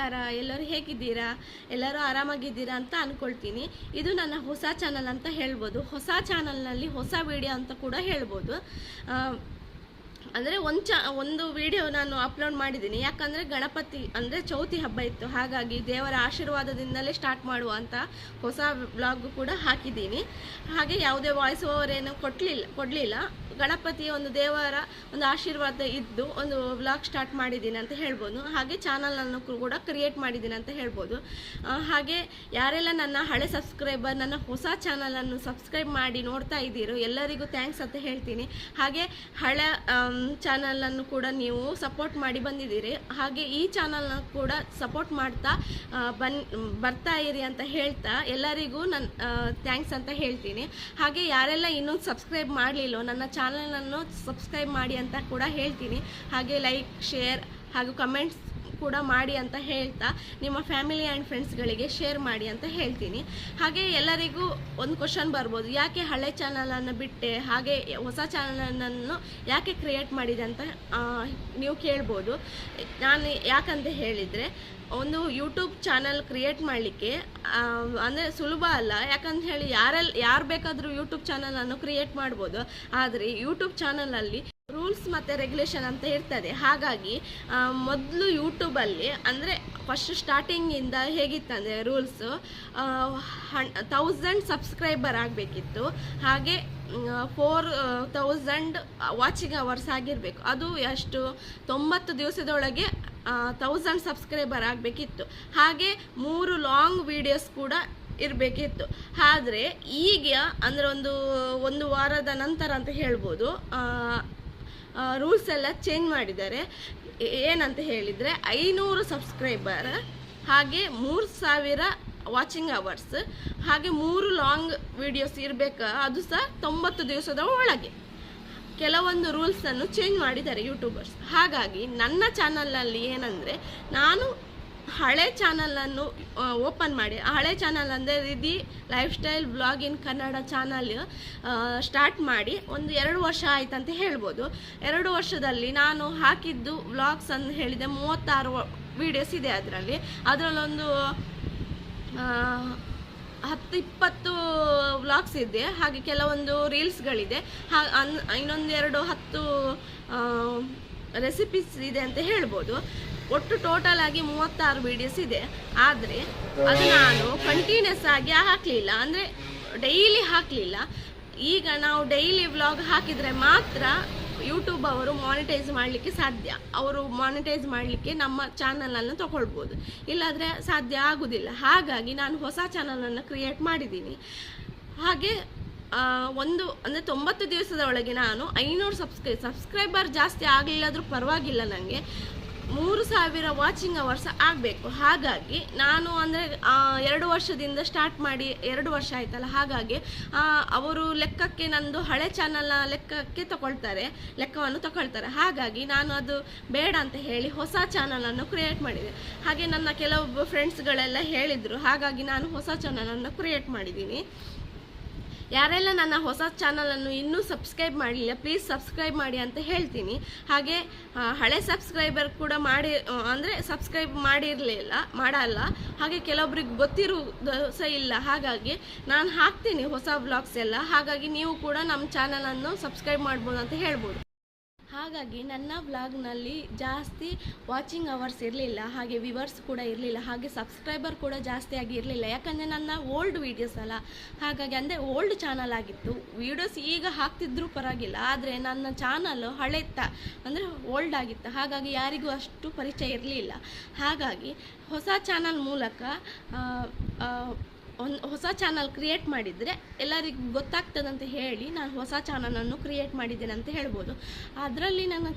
ನಮಸ್ಕಾರ. ಎಲ್ಲರೂ ಹೇಗಿದ್ದೀರಾ? ಎಲ್ಲರೂ ಆರಾಮಾಗಿದ್ದೀರಾ ಅಂತ ಅಂದ್ಕೊಳ್ತೀನಿ. ಇದು ನನ್ನ ಹೊಸ ಚಾನಲ್ ಅಂತ ಹೇಳ್ಬೋದು. ಹೊಸ ಚಾನಲ್ನಲ್ಲಿ ಹೊಸ ವಿಡಿಯೋ ಅಂತ ಕೂಡ ಹೇಳ್ಬೋದು. ಅಂದರೆ ಒಂದು ವಿಡಿಯೋ ನಾನು ಅಪ್ಲೋಡ್ ಮಾಡಿದ್ದೀನಿ. ಯಾಕಂದರೆ ಗಣಪತಿ ಅಂದರೆ ಚೌತಿ ಹಬ್ಬ ಇತ್ತು, ಹಾಗಾಗಿ ದೇವರ ಆಶೀರ್ವಾದದಿಂದಲೇ ಸ್ಟಾರ್ಟ್ ಮಾಡುವ ಅಂತ ಹೊಸ ವ್ಲಾಗ್ ಕೂಡ ಹಾಕಿದ್ದೀನಿ. ಹಾಗೆ ಯಾವುದೇ ವಾಯ್ಸ್ ಓವರ್ ಏನು ಕೊಡಲಿಲ್ಲ. ಗಣಪತಿಯ ಒಂದು ದೇವರ ಒಂದು ಆಶೀರ್ವಾದ ಇದ್ದು ಒಂದು ವ್ಲಾಗ್ ಸ್ಟಾರ್ಟ್ ಮಾಡಿದ್ದೀನಿ ಅಂತ ಹೇಳ್ಬೋದು. ಹಾಗೆ ಚಾನಲನ್ನು ಕೂಡ ಕ್ರಿಯೇಟ್ ಮಾಡಿದ್ದೀನಿ ಅಂತ ಹೇಳ್ಬೋದು. ಹಾಗೆ ಯಾರೆಲ್ಲ ನನ್ನ ಹಳೆ ಸಬ್ಸ್ಕ್ರೈಬರ್ ನನ್ನ ಹೊಸ ಚಾನಲನ್ನು ಸಬ್ಸ್ಕ್ರೈಬ್ ಮಾಡಿ ನೋಡ್ತಾ ಇದ್ದೀರೋ ಎಲ್ಲರಿಗೂ ಥ್ಯಾಂಕ್ಸ್ ಅಂತ ಹೇಳ್ತೀನಿ. ಹಾಗೆ ಹಳೆ ಚಾನಲನ್ನು ಕೂಡ ನೀವು ಸಪೋರ್ಟ್ ಮಾಡಿ ಬಂದಿದ್ದೀರಿ. ಹಾಗೆ ಈ ಚಾನಲ್ನ ಕೂಡ ಸಪೋರ್ಟ್ ಮಾಡ್ತಾ ಬರ್ತಾ ಇರಿ ಅಂತ ಹೇಳ್ತಾ ಎಲ್ಲರಿಗೂ ನನ್ನ ಥ್ಯಾಂಕ್ಸ್ ಅಂತ ಹೇಳ್ತೀನಿ. ಹಾಗೆ ಯಾರೆಲ್ಲ ಇನ್ನೂ ಸಬ್ಸ್ಕ್ರೈಬ್ ಮಾಡಲಿಲ್ಲೋ ನನ್ನ ಚಾನಲನ್ನು ಸಬ್ಸ್ಕ್ರೈಬ್ ಮಾಡಿ ಅಂತ ಕೂಡ ಹೇಳ್ತೀನಿ. ಹಾಗೆ ಲೈಕ್, ಶೇರ್ ಹಾಗೂ ಕಮೆಂಟ್ಸ್ ಕೂಡ ಮಾಡಿ ಅಂತ ಹೇಳ್ತಾ ನಿಮ್ಮ ಫ್ಯಾಮಿಲಿ ಆ್ಯಂಡ್ ಫ್ರೆಂಡ್ಸ್ಗಳಿಗೆ ಶೇರ್ ಮಾಡಿ ಅಂತ ಹೇಳ್ತೀನಿ. ಹಾಗೆ ಎಲ್ಲರಿಗೂ ಒಂದು ಕ್ವಶನ್ ಬರ್ಬೋದು, ಯಾಕೆ ಹಳೆ ಚಾನಲನ್ನು ಬಿಟ್ಟೆ, ಹಾಗೆ ಹೊಸ ಚಾನಲನ್ನು ಯಾಕೆ ಕ್ರಿಯೇಟ್ ಮಾಡಿದೆ ಅಂತ ನೀವು ಕೇಳ್ಬೋದು. ನಾನು ಯಾಕಂತ ಹೇಳಿದರೆ, ಒಂದು ಯೂಟ್ಯೂಬ್ ಚಾನಲ್ ಕ್ರಿಯೇಟ್ ಮಾಡಲಿಕ್ಕೆ ಅಂದರೆ ಸುಲಭ ಅಲ್ಲ. ಯಾಕಂತ ಹೇಳಿ ಯಾರು ಬೇಕಾದರೂ ಯೂಟ್ಯೂಬ್ ಚಾನಲನ್ನು ಕ್ರಿಯೇಟ್ ಮಾಡ್ಬೋದು. ಆದರೆ ಯೂಟ್ಯೂಬ್ ಚಾನಲಲ್ಲಿ ರೂಲ್ಸ್ ಮತ್ತು ರೆಗ್ಯುಲೇಷನ್ ಅಂತ ಇರ್ತದೆ. ಹಾಗಾಗಿ ಮೊದಲು ಯೂಟ್ಯೂಬಲ್ಲಿ ಅಂದರೆ ಫಸ್ಟ್ ಸ್ಟಾರ್ಟಿಂಗಿಂದ ಹೇಗಿತ್ತಂದರೆ ರೂಲ್ಸು 1000 ಸಬ್ಸ್ಕ್ರೈಬರ್ ಆಗಬೇಕಿತ್ತು. ಹಾಗೆ 4000 ವಾಚಿಂಗ್ ಅವರ್ಸ್ ಆಗಿರಬೇಕು. ಅದು ಎಷ್ಟು 90 ದಿವಸದೊಳಗೆ 1000 ಸಬ್ಸ್ಕ್ರೈಬರ್ ಆಗಬೇಕಿತ್ತು. ಹಾಗೆ 3 ಲಾಂಗ್ ವಿಡಿಯೋಸ್ ಕೂಡ ಇರಬೇಕಿತ್ತು. ಆದರೆ ಈಗ ಅಂದರೆ ಒಂದು ವಾರದ ನಂತರ ಅಂತ ಹೇಳ್ಬೋದು, ರೂಲ್ಸ್ ಎಲ್ಲ ಚೇಂಜ್ ಮಾಡಿದ್ದಾರೆ. ಏನಂತ ಹೇಳಿದರೆ 500 ಸಬ್ಸ್ಕ್ರೈಬರ್, ಹಾಗೆ 3000 ವಾಚಿಂಗ್ ಅವರ್ಸ್, ಹಾಗೆ 3 ಲಾಂಗ್ ವಿಡಿಯೋಸ್ ಇರಬೇಕು. ಅದು ಸಹ 90 ದಿವಸದ ಒಳಗೆ. ಕೆಲವೊಂದು ರೂಲ್ಸನ್ನು ಚೇಂಜ್ ಮಾಡಿದ್ದಾರೆ ಯೂಟ್ಯೂಬರ್ಸ್. ಹಾಗಾಗಿ ನನ್ನ ಚಾನಲಲ್ಲಿ ಏನಂದರೆ, ನಾನು ಹಳೆ ಚಾನಲನ್ನು ಓಪನ್ ಮಾಡಿ, ಹಳೆ ಚಾನಲ್ ಅಂದರೆ Riddhi lifestyle vlog in Kannada channel start ಮಾಡಿ 2 ವರ್ಷ ಆಯ್ತಂತ ಹೇಳ್ಬೋದು. 2 ವರ್ಷದಲ್ಲಿ ನಾನು ಹಾಕಿದ್ದು ವ್ಲಾಗ್ಸ್ ಅಂತ ಹೇಳಿದೆ 36 ವೀಡಿಯೋಸ್ ಇದೆ. ಅದರಲ್ಲೊಂದು 10-20 ವ್ಲಾಗ್ಸ್ ಇದೆ. ಹಾಗೆ ಕೆಲವೊಂದು ರೀಲ್ಸ್ಗಳಿದೆ. ಇನ್ನೊಂದು 10 ರೆಸಿಪೀಸ್ ಇದೆ ಅಂತ ಹೇಳ್ಬೋದು. ಒಟ್ಟು ಟೋಟಲ್ ಆಗಿ 36 ವೀಡಿಯೋಸ್ ಇದೆ. ಆದರೆ ಅದು ನಾನು ಕಂಟಿನ್ಯೂಸ್ ಆಗಿ ಹಾಕಲಿಲ್ಲ, ಅಂದರೆ ಡೈಲಿ ಹಾಕಲಿಲ್ಲ. ಈಗ ನಾವು ಡೈಲಿ ವ್ಲಾಗ್ ಹಾಕಿದರೆ ಮಾತ್ರ ಯೂಟ್ಯೂಬ್ ಅವರು ಮಾನಿಟೈಸ್ ಮಾಡಲಿಕ್ಕೆ ಸಾಧ್ಯ. ಅವರು ಮಾನಿಟೈಸ್ ಮಾಡಲಿಕ್ಕೆ ನಮ್ಮ ಚಾನಲನ್ನು ತಗೊಳ್ಬೋದು, ಇಲ್ಲಾದರೆ ಸಾಧ್ಯ ಆಗೋದಿಲ್ಲ. ಹಾಗಾಗಿ ನಾನು ಹೊಸ ಚಾನಲನ್ನು ಕ್ರಿಯೇಟ್ ಮಾಡಿದ್ದೀನಿ. ಹಾಗೆ ಅಂದರೆ 90 ದಿವಸದ ಒಳಗೆ ನಾನು 500 ಸಬ್ಸ್ಕ್ರೈಬರ್ ಜಾಸ್ತಿ ಆಗಲಿಲ್ಲಾದರೂ ಪರವಾಗಿಲ್ಲ, ನನಗೆ 3000 ವಾಚಿಂಗ್ ಅವರ್ಸ್ ಆಗಬೇಕು. ಹಾಗಾಗಿ ನಾನು ಅಂದರೆ 2 ವರ್ಷದಿಂದ ಸ್ಟಾರ್ಟ್ ಮಾಡಿ 2 ವರ್ಷ ಆಯ್ತಲ್ಲ. ಹಾಗಾಗಿ ಅವರು ಲೆಕ್ಕಕ್ಕೆ ನಂದು ಹಳೆ ಚಾನಲ್ನ ಲೆಕ್ಕವನ್ನು ತಗೊಳ್ತಾರೆ. ಹಾಗಾಗಿ ನಾನು ಅದು ಬೇಡ ಅಂತ ಹೇಳಿ ಹೊಸ ಚಾನಲನ್ನು ಕ್ರಿಯೇಟ್ ಮಾಡಿದೆ. ಹಾಗೆ ನನ್ನ ಕೆಲವೊಬ್ಬ ಫ್ರೆಂಡ್ಸ್ಗಳೆಲ್ಲ ಹೇಳಿದರು, ಹಾಗಾಗಿ ನಾನು ಹೊಸ ಚಾನಲನ್ನು ಕ್ರಿಯೇಟ್ ಮಾಡಿದ್ದೀನಿ. ಯಾರೆಲ್ಲ ನನ್ನ ಹೊಸ ಚಾನಲನ್ನು ಇನ್ನೂ ಸಬ್ಸ್ಕ್ರೈಬ್ ಮಾಡಲಿಲ್ಲ, ಪ್ಲೀಸ್ ಸಬ್ಸ್ಕ್ರೈಬ್ ಮಾಡಿ ಅಂತ ಹೇಳ್ತೀನಿ. ಹಾಗೆ ಹಳೆ ಸಬ್ಸ್ಕ್ರೈಬರ್ ಕೂಡ ಸಬ್ಸ್ಕ್ರೈಬ್ ಮಾಡಲ್ಲ. ಹಾಗೆ ಕೆಲವೊಬ್ರಿಗೆ ಗೊತ್ತಿರೋದು ಸಹ ಇಲ್ಲ. ಹಾಗಾಗಿ ನಾನು ಹಾಕ್ತೀನಿ ಹೊಸ ವ್ಲಾಗ್ಸ್ ಎಲ್ಲ. ಹಾಗಾಗಿ ನೀವು ಕೂಡ ನಮ್ಮ ಚಾನಲನ್ನು ಸಬ್ಸ್ಕ್ರೈಬ್ ಮಾಡ್ಬೋದು ಅಂತ ಹೇಳ್ಬೋದು. ಹಾಗಾಗಿ ನನ್ನ ವ್ಲಾಗ್ನಲ್ಲಿ ಜಾಸ್ತಿ ವಾಚಿಂಗ್ ಅವರ್ಸ್ ಇರಲಿಲ್ಲ, ಹಾಗೆ ವ್ಯೂವರ್ಸ್ ಕೂಡ ಇರಲಿಲ್ಲ, ಹಾಗೆ ಸಬ್ಸ್ಕ್ರೈಬರ್ ಕೂಡ ಜಾಸ್ತಿ ಆಗಿ ಇರಲಿಲ್ಲ. ಯಾಕಂದರೆ ನನ್ನ ಓಲ್ಡ್ ವೀಡಿಯೋಸ್ ಅಲ್ಲ. ಹಾಗಾಗಿ ಅಂದರೆ ಓಲ್ಡ್ ಚಾನಲ್ ಆಗಿತ್ತು. ವೀಡಿಯೋಸ್ ಈಗ ಹಾಕ್ತಿದ್ರೂ ಪರವಾಗಿಲ್ಲ, ಆದರೆ ನನ್ನ ಚಾನಲ್ ಅಂದರೆ ಓಲ್ಡ್ ಆಗಿತ್ತು. ಹಾಗಾಗಿ ಯಾರಿಗೂ ಅಷ್ಟು ಪರಿಚಯ ಇರಲಿಲ್ಲ. ಹಾಗಾಗಿ ಹೊಸ ಚಾನಲ್ ಮೂಲಕ ಹೊಸ ಚಾನಲ್ ಕ್ರಿಯೇಟ್ ಮಾಡಿದರೆ ಎಲ್ಲರಿಗೂ ಗೊತ್ತಾಗ್ತದಂತ ಹೇಳಿ ನಾನು ಹೊಸ ಚಾನಲನ್ನು ಕ್ರಿಯೇಟ್ ಮಾಡಿದ್ದೇನೆ ಅಂತ ಹೇಳ್ಬೋದು. ಅದರಲ್ಲಿ ನನ್ನ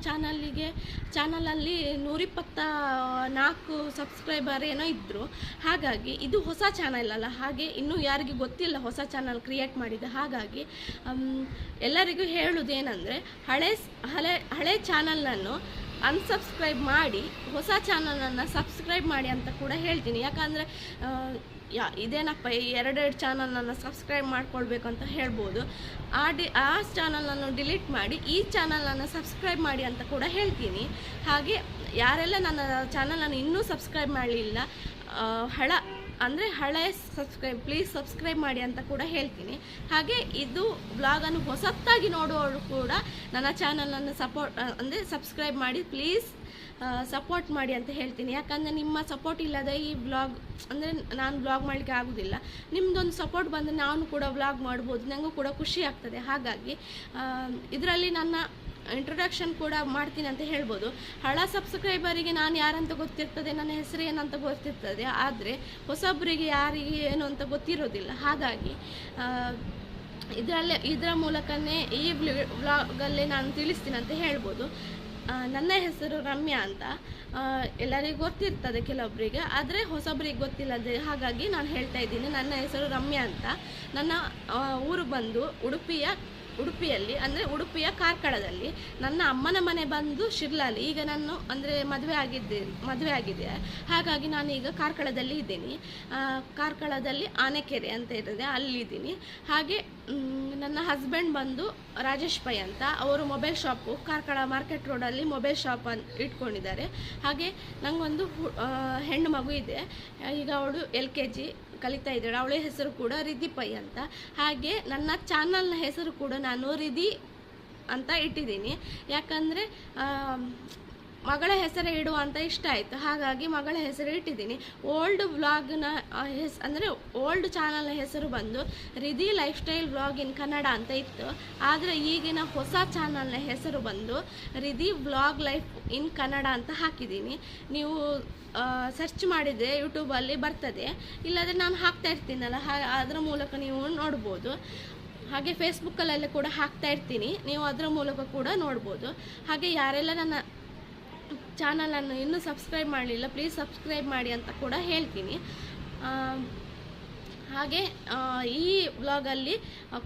ಚಾನಲಲ್ಲಿ 124 ಸಬ್ಸ್ಕ್ರೈಬರ್ ಏನೋ ಇದ್ದರು. ಹಾಗಾಗಿ ಇದು ಹೊಸ ಚಾನಲ್ ಅಲ್ಲ, ಹಾಗೆ ಇನ್ನೂ ಯಾರಿಗೂ ಗೊತ್ತಿಲ್ಲ ಹೊಸ ಚಾನಲ್ ಕ್ರಿಯೇಟ್ ಮಾಡಿದೆ. ಹಾಗಾಗಿ ಎಲ್ಲರಿಗೂ ಹೇಳೋದೇನೆಂದರೆ, ಹಳೆ ಚಾನಲನ್ನು ಅನ್ಸಬ್ಸ್ಕ್ರೈಬ್ ಮಾಡಿ ಹೊಸ ಚಾನಲನ್ನು ಸಬ್ಸ್ಕ್ರೈಬ್ ಮಾಡಿ ಅಂತ ಕೂಡ ಹೇಳ್ತೀನಿ. ಯಾಕಂದರೆ ಇದೇನಪ್ಪ ಎರಡೆರಡು ಚಾನಲನ್ನು ಸಬ್ಸ್ಕ್ರೈಬ್ ಮಾಡ್ಕೊಳ್ಬೇಕು ಅಂತ ಹೇಳ್ಬೋದು. ಆ ಚಾನಲನ್ನು ಡಿಲೀಟ್ ಮಾಡಿ ಈ ಚಾನಲನ್ನು ಸಬ್ಸ್ಕ್ರೈಬ್ ಮಾಡಿ ಅಂತ ಕೂಡ ಹೇಳ್ತೀನಿ. ಹಾಗೆ ಯಾರೆಲ್ಲ ನನ್ನ ಚಾನಲನ್ನು ಇನ್ನೂ ಸಬ್ಸ್ಕ್ರೈಬ್ ಮಾಡಲಿಲ್ಲ, ಹಳೆ ಪ್ಲೀಸ್ ಸಬ್ಸ್ಕ್ರೈಬ್ ಮಾಡಿ ಅಂತ ಕೂಡ ಹೇಳ್ತೀನಿ. ಹಾಗೆ ಇದು ಬ್ಲಾಗನ್ನು ಹೊಸತ್ತಾಗಿ ನೋಡುವವರು ಕೂಡ ನನ್ನ ಚಾನಲನ್ನು ಸಬ್ಸ್ಕ್ರೈಬ್ ಮಾಡಿ ಪ್ಲೀಸ್ ಸಪೋರ್ಟ್ ಮಾಡಿ ಅಂತ ಹೇಳ್ತೀನಿ. ಯಾಕಂದರೆ ನಿಮ್ಮ ಸಪೋರ್ಟ್ ಇಲ್ಲದೆ ಈ ಬ್ಲಾಗ್ ನಾನು ಬ್ಲಾಗ್ ಮಾಡಲಿಕ್ಕೆ ಆಗೋದಿಲ್ಲ. ನಿಮ್ಮದೊಂದು ಸಪೋರ್ಟ್ ಬಂದರೆ ನಾನು ಕೂಡ ಬ್ಲಾಗ್ ಮಾಡ್ಬೋದು, ನನಗೂ ಕೂಡ ಖುಷಿ ಆಗ್ತದೆ. ಹಾಗಾಗಿ ಇದರಲ್ಲಿ ನನ್ನ ಇಂಟ್ರೊಡಕ್ಷನ್ ಕೂಡ ಮಾಡ್ತೀನಿ ಅಂತ ಹೇಳ್ಬೋದು. ಹಳ ಸಬ್ಸ್ಕ್ರೈಬರಿಗೆ ನಾನು ಯಾರಂತ ಗೊತ್ತಿರ್ತದೆ, ನನ್ನ ಹೆಸರು ಏನಂತ ಗೊತ್ತಿರ್ತದೆ, ಆದರೆ ಹೊಸೊಬ್ಬರಿಗೆ ಯಾರಿಗೆ ಏನು ಅಂತ ಗೊತ್ತಿರೋದಿಲ್ಲ. ಹಾಗಾಗಿ ಇದರ ಮೂಲಕನೇ ಈ ವ್ಲಾಗಲ್ಲೇ ನಾನು ತಿಳಿಸ್ತೀನಿ ಅಂತ ಹೇಳ್ಬೋದು. ನನ್ನ ಹೆಸರು ರಮ್ಯಾ ಅಂತ ಎಲ್ಲರಿಗೂ ಗೊತ್ತಿರ್ತದೆ ಕೆಲವೊಬ್ಬರಿಗೆ, ಆದರೆ ಹೊಸೊಬ್ಬರಿಗೆ ಗೊತ್ತಿಲ್ಲದೆ, ಹಾಗಾಗಿ ನಾನು ಹೇಳ್ತಾ ಇದ್ದೀನಿ. ನನ್ನ ಹೆಸರು ರಮ್ಯಾ ಅಂತ. ನನ್ನ ಊರು ಬಂದು ಉಡುಪಿಯಲ್ಲಿ ಅಂದರೆ ಉಡುಪಿಯ ಕಾರ್ಕಳದಲ್ಲಿ. ನನ್ನ ಅಮ್ಮನ ಮನೆ ಬಂದು ಶಿರ್ಲಾಲಿ. ಈಗ ನಾನು ಮದುವೆ ಆಗಿದೆ, ಹಾಗಾಗಿ ನಾನು ಈಗ ಕಾರ್ಕಳದಲ್ಲಿ ಇದ್ದೀನಿ. ಕಾರ್ಕಳದಲ್ಲಿ ಆನೆಕೆರೆ ಅಂತ ಇರ್ತದೆ, ಅಲ್ಲಿದ್ದೀನಿ. ಹಾಗೆ ನನ್ನ ಹಸ್ಬೆಂಡ್ ಬಂದು ರಾಜೇಶ್ ಪೈ ಅಂತ. ಅವರು ಮೊಬೈಲ್ ಶಾಪು ಕಾರ್ಕಳ ಮಾರ್ಕೆಟ್ ರೋಡಲ್ಲಿ ಮೊಬೈಲ್ ಶಾಪ್ ಇಟ್ಕೊಂಡಿದ್ದಾರೆ. ಹಾಗೆ ನನಗೊಂದು ಹೆಣ್ಣು ಮಗು ಇದೆ. ಈಗ ಅವಳು LKG ಕಲಿತಾ ಇದ್ದಾಳೆ. ಅವಳ ಹೆಸರು ಕೂಡ ರಿಧಿ ಪೈ ಅಂತ. ಹಾಗೆ ನನ್ನ ಚಾನಲ್ನ ಹೆಸರು ಕೂಡ ನಾನು ರಿಧಿ ಅಂತ ಇಟ್ಟಿದ್ದೀನಿ. ಯಾಕಂದರೆ ಮಗಳ ಹೆಸರು ಇಡುವ ಅಂತ ಇಷ್ಟ ಆಯಿತು, ಹಾಗಾಗಿ ಮಗಳ ಹೆಸರು ಇಟ್ಟಿದ್ದೀನಿ. ಓಲ್ಡ್ ವ್ಲಾಗ್ನ ಓಲ್ಡ್ ಚಾನಲ್ನ ಹೆಸರು ಬಂದು Riddhi lifestyle vlog in Kannada ಅಂತ ಇತ್ತು. ಆದರೆ ಈಗಿನ ಹೊಸ ಚಾನಲ್ನ ಹೆಸರು ಬಂದು Riddhi vlog life in Kannada ಅಂತ ಹಾಕಿದ್ದೀನಿ. ನೀವು ಸರ್ಚ್ ಮಾಡಿದರೆ ಯೂಟ್ಯೂಬಲ್ಲಿ ಬರ್ತದೆ, ಇಲ್ಲಾಂದರೆ ನಾನು ಹಾಕ್ತಾ ಇರ್ತೀನಲ್ಲ, ಅದರ ಮೂಲಕ ನೀವು ನೋಡ್ಬೋದು. ಹಾಗೆ ಫೇಸ್ಬುಕ್ಕಲ್ಲೆಲ್ಲ ಕೂಡ ಹಾಕ್ತಾ ಇರ್ತೀನಿ, ನೀವು ಅದರ ಮೂಲಕ ಕೂಡ ನೋಡ್ಬೋದು. ಹಾಗೆ ಯಾರೆಲ್ಲ ನನ್ನ ಚಾನಲನ್ನು ಇನ್ನೂ ಸಬ್ಸ್ಕ್ರೈಬ್ ಮಾಡಲಿಲ್ಲ, ಪ್ಲೀಸ್ ಸಬ್ಸ್ಕ್ರೈಬ್ ಮಾಡಿ ಅಂತ ಕೂಡ ಹೇಳ್ತೀನಿ. ಹಾಗೆ ಈ ಬ್ಲಾಗಲ್ಲಿ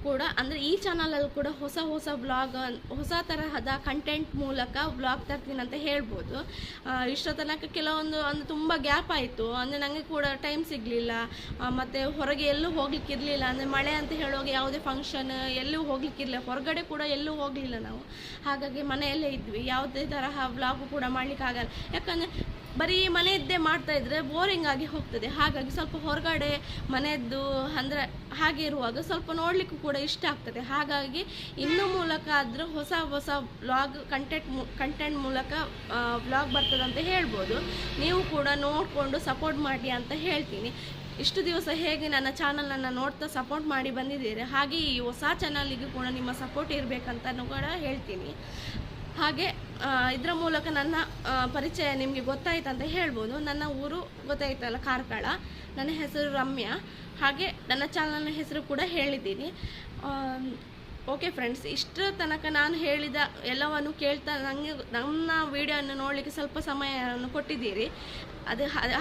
ಕೂಡ ಈ ಚಾನಲಲ್ಲಿ ಕೂಡ ಹೊಸ ಬ್ಲಾಗ್, ಹೊಸ ತರಹದ ಕಂಟೆಂಟ್ ಮೂಲಕ ಬ್ಲಾಗ್ ತರ್ತೀನಿ ಅಂತ ಹೇಳ್ಬೋದು. ಇಷ್ಟೋ ತನಕ ಕೆಲವೊಂದು ತುಂಬ ಗ್ಯಾಪ್ ಆಯಿತು. ನನಗೆ ಕೂಡ ಟೈಮ್ ಸಿಗಲಿಲ್ಲ, ಮತ್ತು ಹೊರಗೆ ಎಲ್ಲೂ ಹೋಗ್ಲಿಕ್ಕಿರಲಿಲ್ಲ. ಮಳೆ ಅಂತ ಹೇಳುವಾಗ ಯಾವುದೇ ಫಂಕ್ಷನ್ ಎಲ್ಲೂ ಹೋಗ್ಲಿಕ್ಕಿರಲಿಲ್ಲ, ಹೊರಗಡೆ ಕೂಡ ಎಲ್ಲೂ ಹೋಗಲಿಲ್ಲ ನಾವು. ಹಾಗಾಗಿ ಮನೆಯಲ್ಲೇ ಇದ್ವಿ, ಯಾವುದೇ ತರಹ ಬ್ಲಾಗು ಕೂಡ ಮಾಡಲಿಕ್ಕಾಗಲ್ಲ. ಯಾಕಂದರೆ ಬರೀ ಮನೆಯದ್ದೇ ಮಾಡ್ತಾಯಿದ್ರೆ ಬೋರಿಂಗ್ ಆಗಿ ಹೋಗ್ತದೆ. ಹಾಗಾಗಿ ಸ್ವಲ್ಪ ಹೊರಗಡೆ ಮನೆಯದ್ದು ಹಾಗೆ ಇರುವಾಗ ಸ್ವಲ್ಪ ನೋಡಲಿಕ್ಕೂ ಕೂಡ ಇಷ್ಟ ಆಗ್ತದೆ. ಹಾಗಾಗಿ ಇನ್ನು ಮೂಲಕ ಆದರೂ ಹೊಸ ಬ್ಲಾಗ್ ಕಂಟೆಂಟ್ ಮೂಲಕ ಬ್ಲಾಗ್ ಬರ್ತದೆ ಅಂತ ಹೇಳ್ಬೋದು. ನೀವು ಕೂಡ ನೋಡಿಕೊಂಡು ಸಪೋರ್ಟ್ ಮಾಡಿ ಅಂತ ಹೇಳ್ತೀನಿ. ಇಷ್ಟು ದಿವಸ ಹೇಗೆ ನನ್ನ ಚಾನಲನ್ನು ನೋಡ್ತಾ ಸಪೋರ್ಟ್ ಮಾಡಿ ಬಂದಿದ್ದೀರಿ, ಹಾಗೆ ಈ ಹೊಸ ಚಾನಲಿಗೂ ಕೂಡ ನಿಮ್ಮ ಸಪೋರ್ಟ್ ಇರಬೇಕಂತ ಕೂಡ ಹೇಳ್ತೀನಿ. ಹಾಗೆ ಇದರ ಮೂಲಕ ನನ್ನ ಪರಿಚಯ ನಿಮಗೆ ಗೊತ್ತಾಯ್ತು ಅಂತ ಹೇಳ್ಬೋದು. ನನ್ನ ಊರು ಗೊತ್ತಾಯ್ತಲ್ಲ, ಕಾರ್ಕಳ. ನನ್ನ ಹೆಸರು ರಮ್ಯಾ. ಹಾಗೆ ನನ್ನ ಚಾನಲ್ನ ಹೆಸರು ಕೂಡ ಹೇಳಿದ್ದೀನಿ. ಓಕೆ ಫ್ರೆಂಡ್ಸ್, ಇಷ್ಟರ ತನಕ ನಾನು ಹೇಳಿದ ಎಲ್ಲವನ್ನು ಕೇಳ್ತಾ ನನ್ನ ವಿಡಿಯೋವನ್ನು ನೋಡಲಿಕ್ಕೆ ಸ್ವಲ್ಪ ಸಮಯವನ್ನು ಕೊಟ್ಟಿದ್ದೀರಿ.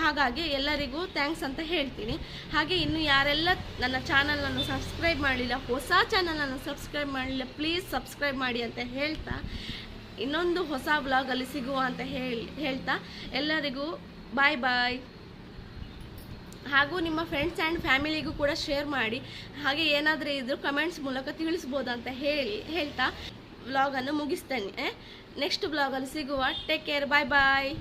ಹಾಗಾಗಿ ಎಲ್ಲರಿಗೂ ಥ್ಯಾಂಕ್ಸ್ ಅಂತ ಹೇಳ್ತೀನಿ. ಹಾಗೆ ಇನ್ನು ಯಾರೆಲ್ಲ ನನ್ನ ಚಾನಲನ್ನು ಸಬ್ಸ್ಕ್ರೈಬ್ ಮಾಡಲಿಲ್ಲ, ಹೊಸ ಚಾನಲನ್ನು ಸಬ್ಸ್ಕ್ರೈಬ್ ಮಾಡಲಿಲ್ಲ, ಪ್ಲೀಸ್ ಸಬ್ಸ್ಕ್ರೈಬ್ ಮಾಡಿ ಅಂತ ಹೇಳ್ತಾ ಇನ್ನೊಂದು ಹೊಸ ಬ್ಲಾಗಲ್ಲಿ ಸಿಗುವ ಅಂತ ಹೇಳ್ತಾ ಎಲ್ಲರಿಗೂ ಬಾಯ್. ಹಾಗೂ ನಿಮ್ಮ ಫ್ರೆಂಡ್ಸ್ ಆ್ಯಂಡ್ ಫ್ಯಾಮಿಲಿಗೂ ಕೂಡ ಶೇರ್ ಮಾಡಿ. ಹಾಗೆ ಏನಾದರೂ ಇದ್ರೂ ಕಮೆಂಟ್ಸ್ ಮೂಲಕ ತಿಳಿಸ್ಬೋದು ಅಂತ ಹೇಳ್ತಾ ವ್ಲಾಗನ್ನು ಮುಗಿಸ್ತೇನೆ. ನೆಕ್ಸ್ಟ್ ಬ್ಲಾಗಲ್ಲಿ ಸಿಗುವ. ಟೇಕ್ ಕೇರ್, ಬಾಯ್.